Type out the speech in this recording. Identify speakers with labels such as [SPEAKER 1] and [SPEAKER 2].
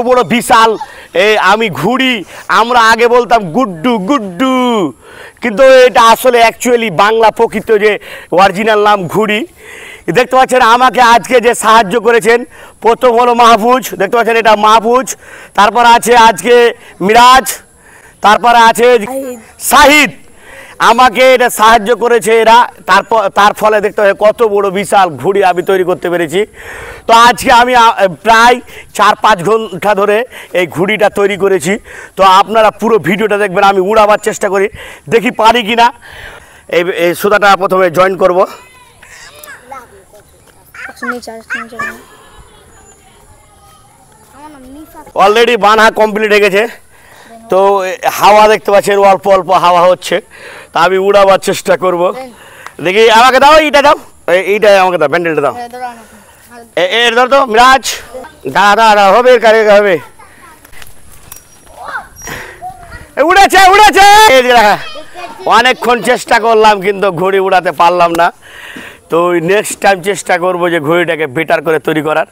[SPEAKER 1] বড় বিশাল আমি ঘুড়ি, আমরা আগে বলতাম গুড্ডু গুড্ডু, কিন্তু এটা আসলে অ্যাকচুয়ালি বাংলা প্রকৃত যে অরিজিনাল নাম ঘুড়ি। দেখতে পাচ্ছেন আমাকে আজকে যে সাহায্য করেছেন, প্রথম হলো মাহফুজ, দেখতে পাচ্ছেন এটা মাহফুজ, তারপর আছে আজকে মিরাজ, তারপরে আছে শাহিদ, আমাকে এটা সাহায্য করেছে এরা। তার ফলে দেখতে পাচ্ছেন কত বড় বিশাল ঘুড়ি আমি তৈরি করতে পেরেছি। তো আজকে আমি প্রায় 4-5 ঘন্টা ধরে এই ঘুড়িটা তৈরি করেছি। তো আপনারা পুরো ভিডিওটা দেখবেন, আমি উড়াবার চেষ্টা করি, দেখি পারি কি না। এই সুতাটা প্রথমে জয়েন করব। অলরেডি বানা কমপ্লিট হয়ে গেছে। তো হাওয়া দেখতে পাচ্ছেন অল্প অল্প হাওয়া হচ্ছে, তা আমি উড়াবার চেষ্টা করব। দেখি আমাকে দাও, এইটা দাও, এইটা আমাকে দাও, ব্যান্ডেলটা দাও, এর ধর তো মিরাজ, দাঁড়া হবে হবে, উড়েছে উড়েছে। অনেকক্ষণ চেষ্টা করলাম কিন্তু ঘুড়ি উড়াতে পারলাম না। তো নেক্সট টাইম চেষ্টা করবো যে ঘুড়িটাকে বেটার করে তৈরি করার।